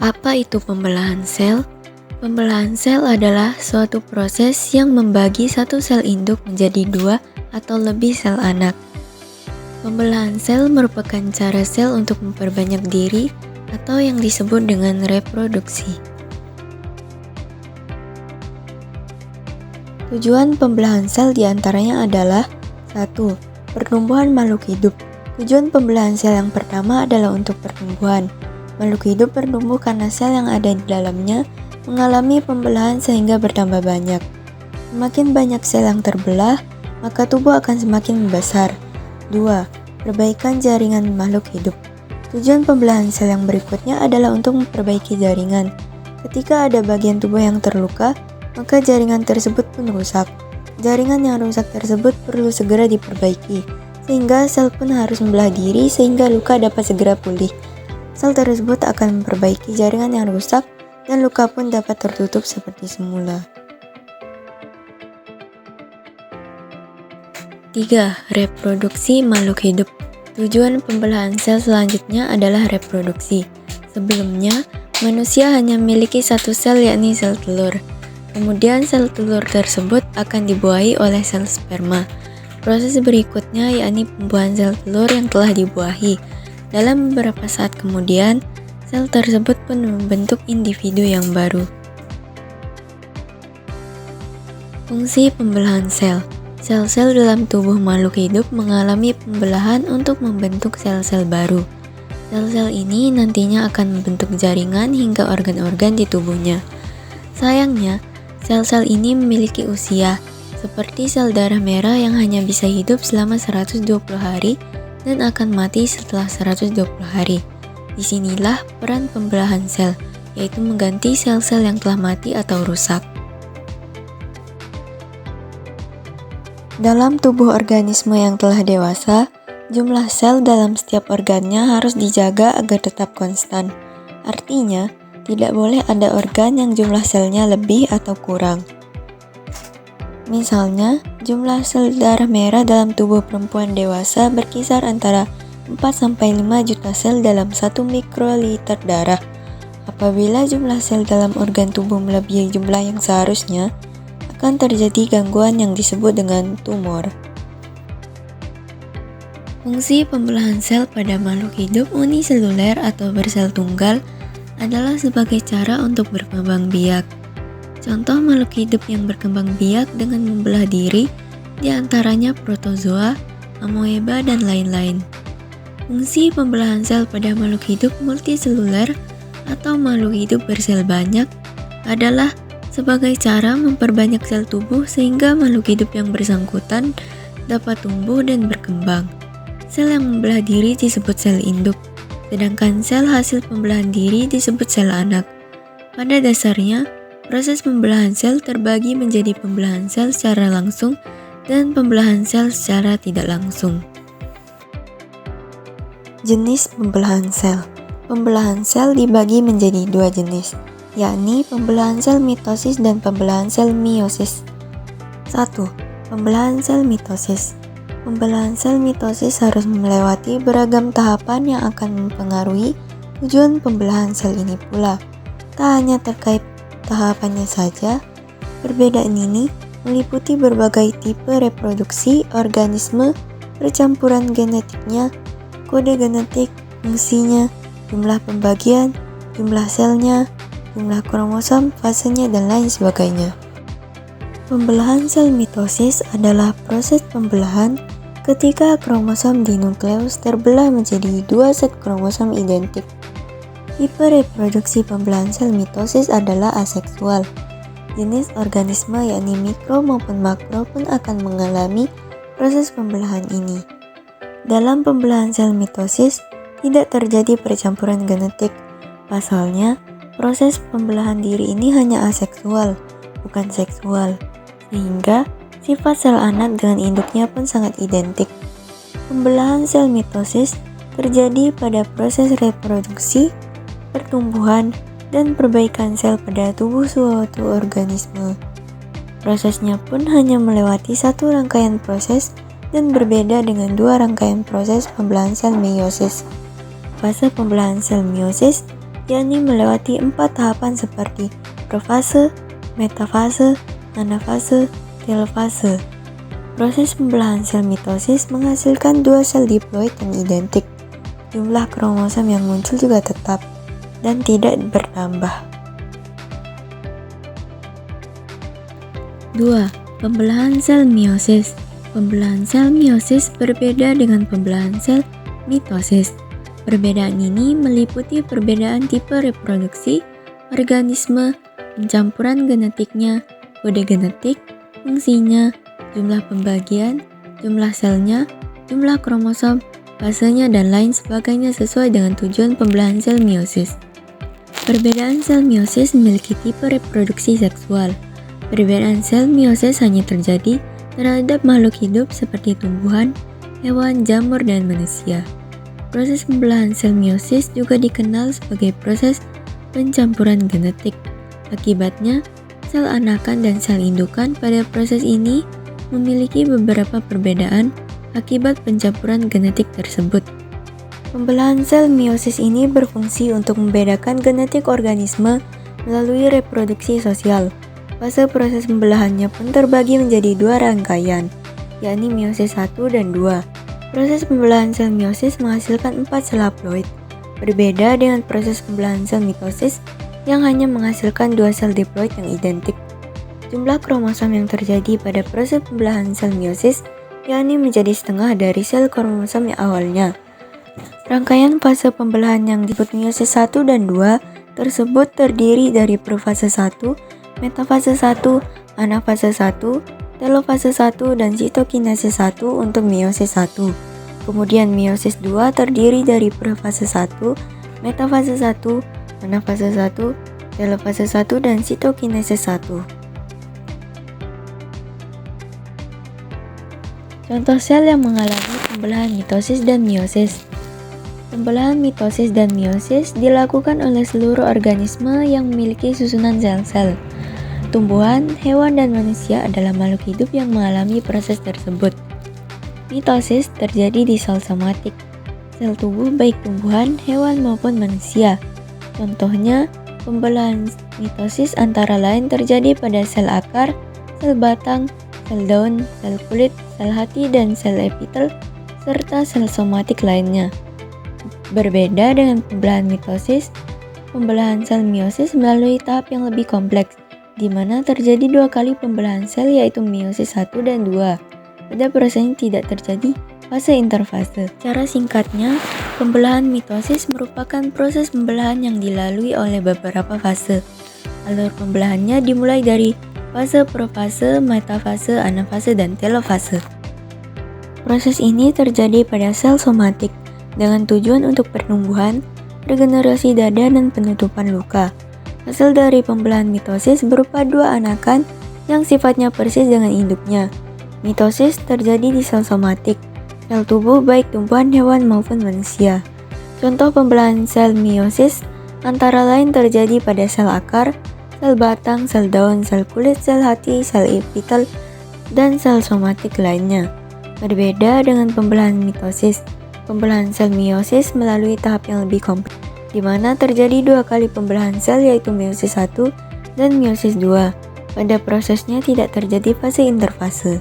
Apa itu pembelahan sel? Pembelahan sel adalah suatu proses yang membagi satu sel induk menjadi dua atau lebih sel anak. Pembelahan sel merupakan cara sel untuk memperbanyak diri atau yang disebut dengan reproduksi. Tujuan pembelahan sel diantaranya adalah 1. Pertumbuhan makhluk hidup. Tujuan pembelahan sel yang pertama adalah untuk pertumbuhan. Makhluk hidup bertumbuh karena sel yang ada di dalamnya mengalami pembelahan sehingga bertambah banyak. Semakin banyak sel yang terbelah, maka tubuh akan semakin membesar. 2. Perbaikan jaringan makhluk hidup. Tujuan pembelahan sel yang berikutnya adalah untuk memperbaiki jaringan. Ketika ada bagian tubuh yang terluka, maka jaringan tersebut pun rusak. Jaringan yang rusak tersebut perlu segera diperbaiki, sehingga sel pun harus membelah diri sehingga luka dapat segera pulih. Sel tersebut akan memperbaiki jaringan yang rusak dan luka pun dapat tertutup seperti semula. 3. Reproduksi makhluk hidup. Tujuan pembelahan sel selanjutnya adalah reproduksi. Sebelumnya, manusia hanya memiliki satu sel yakni sel telur. Kemudian sel telur tersebut akan dibuahi oleh sel sperma. Proses berikutnya yakni pembuahan sel telur yang telah dibuahi. Dalam beberapa saat kemudian, sel tersebut pun membentuk individu yang baru. Fungsi pembelahan sel. Sel-sel dalam tubuh makhluk hidup mengalami pembelahan untuk membentuk sel-sel baru. Sel-sel ini nantinya akan membentuk jaringan hingga organ-organ di tubuhnya. Sayangnya, sel-sel ini memiliki usia, seperti sel darah merah yang hanya bisa hidup selama 120 hari dan akan mati setelah 120 hari. Disinilah peran pembelahan sel, yaitu mengganti sel-sel yang telah mati atau rusak. Dalam tubuh organisme yang telah dewasa, jumlah sel dalam setiap organnya harus dijaga agar tetap konstan. Artinya, tidak boleh ada organ yang jumlah selnya lebih atau kurang. Misalnya, jumlah sel darah merah dalam tubuh perempuan dewasa berkisar antara 4-5 juta sel dalam 1 mikroliter darah. Apabila jumlah sel dalam organ tubuh melebihi jumlah yang seharusnya, akan terjadi gangguan yang disebut dengan tumor. Fungsi pembelahan sel pada makhluk hidup uniseluler atau bersel tunggal adalah sebagai cara untuk berkembang biak. Contoh makhluk hidup yang berkembang biak dengan membelah diri diantaranya protozoa, amoeba, dan lain-lain. Fungsi pembelahan sel pada makhluk hidup multiseluler atau makhluk hidup bersel banyak adalah sebagai cara memperbanyak sel tubuh sehingga makhluk hidup yang bersangkutan dapat tumbuh dan berkembang. Sel yang membelah diri disebut sel induk, sedangkan sel hasil pembelahan diri disebut sel anak. Pada dasarnya, proses pembelahan sel terbagi menjadi pembelahan sel secara langsung dan pembelahan sel secara tidak langsung. Jenis pembelahan sel. Pembelahan sel dibagi menjadi dua jenis, yakni pembelahan sel mitosis dan pembelahan sel meiosis. 1. Pembelahan sel mitosis. Pembelahan sel mitosis harus melewati beragam tahapan yang akan mempengaruhi tujuan pembelahan sel ini pula. Tak hanya terkait tahapannya saja, perbedaan ini meliputi berbagai tipe reproduksi organisme, percampuran genetiknya, kode genetik, fungsinya, jumlah pembagian, jumlah selnya, jumlah kromosom, fasenya, dan lain sebagainya. Pembelahan sel mitosis adalah proses pembelahan ketika kromosom di nukleus terbelah menjadi dua set kromosom identik. Tipe reproduksi pembelahan sel mitosis adalah aseksual. Jenis organisme yakni mikro maupun makro pun akan mengalami proses pembelahan ini. Dalam pembelahan sel mitosis tidak terjadi percampuran genetik. Pasalnya, proses pembelahan diri ini hanya aseksual, bukan seksual, sehingga sifat sel anak dengan induknya pun sangat identik. Pembelahan sel mitosis terjadi pada proses reproduksi, pertumbuhan, dan perbaikan sel pada tubuh suatu organisme. Prosesnya pun hanya melewati satu rangkaian proses dan berbeda dengan dua rangkaian proses pembelahan sel meiosis. Fase pembelahan sel meiosis yakni melewati 4 tahapan seperti profase, metafase, anafase, telofase. Proses pembelahan sel mitosis menghasilkan 2 sel diploid yang identik. Jumlah kromosom yang muncul juga tetap dan tidak bertambah. 2. Pembelahan sel meiosis. Pembelahan sel meiosis berbeda dengan pembelahan sel mitosis. Perbedaan ini meliputi perbedaan tipe reproduksi, organisme, pencampuran genetiknya, kode genetik, fungsinya, jumlah pembagian, jumlah selnya, jumlah kromosom, fasenya, dan lain sebagainya sesuai dengan tujuan pembelahan sel meiosis. Perbedaan sel meiosis memiliki tipe reproduksi seksual. Perbedaan sel meiosis hanya terjadi terhadap makhluk hidup seperti tumbuhan, hewan, jamur, dan manusia. Proses pembelahan sel meiosis juga dikenal sebagai proses pencampuran genetik. Akibatnya, sel anakan dan sel indukan pada proses ini memiliki beberapa perbedaan akibat pencampuran genetik tersebut. Pembelahan sel meiosis ini berfungsi untuk membedakan genetik organisme melalui reproduksi sosial. Fase proses pembelahannya pun terbagi menjadi 2 rangkaian, yakni meiosis 1 dan 2. Proses pembelahan sel meiosis menghasilkan 4 sel haploid, berbeda dengan proses pembelahan sel mitosis yang hanya menghasilkan 2 sel diploid yang identik. Jumlah kromosom yang terjadi pada proses pembelahan sel meiosis yakni menjadi setengah dari sel kromosom yang awalnya. Rangkaian fase pembelahan yang disebut meiosis 1 dan 2 tersebut terdiri dari profase 1, metafase 1, anafase 1, telofase 1, dan sitokinase 1 untuk meiosis 1. Kemudian meiosis 2 terdiri dari profase 1, metafase 1, anafase 1, telofase 1, dan sitokinase 1. Contoh sel yang mengalami pembelahan mitosis dan meiosis. Pembelahan mitosis dan meiosis dilakukan oleh seluruh organisme yang memiliki susunan sel-sel. Tumbuhan, hewan, dan manusia adalah makhluk hidup yang mengalami proses tersebut. Mitosis terjadi di sel somatik, sel tubuh baik tumbuhan, hewan, maupun manusia. Contohnya, pembelahan mitosis antara lain terjadi pada sel akar, sel batang, sel daun, sel kulit, sel hati, dan sel epitel, serta sel somatik lainnya. Berbeda dengan pembelahan mitosis, pembelahan sel meiosis melalui tahap yang lebih kompleks, di mana terjadi 2 kali pembelahan sel yaitu meiosis 1 dan 2. Pada proses ini tidak terjadi fase interfase. Cara singkatnya, pembelahan mitosis merupakan proses pembelahan yang dilalui oleh beberapa fase. Alur pembelahannya dimulai dari fase profase, metafase, anafase, dan telofase. Proses ini terjadi pada sel somatik dengan tujuan untuk pertumbuhan, regenerasi dada, dan penutupan luka. Hasil dari pembelahan mitosis berupa 2 anakan yang sifatnya persis dengan induknya. Mitosis terjadi di sel somatik, sel tubuh baik tumbuhan, hewan, maupun manusia. Contoh pembelahan sel meiosis antara lain terjadi pada sel akar, sel batang, sel daun, sel kulit, sel hati, sel epitel, dan sel somatik lainnya. Berbeda dengan pembelahan mitosis, pembelahan sel meiosis melalui tahap yang lebih kompleks, di mana terjadi 2 kali pembelahan sel yaitu meiosis 1 dan meiosis 2. Pada prosesnya tidak terjadi fase interfase.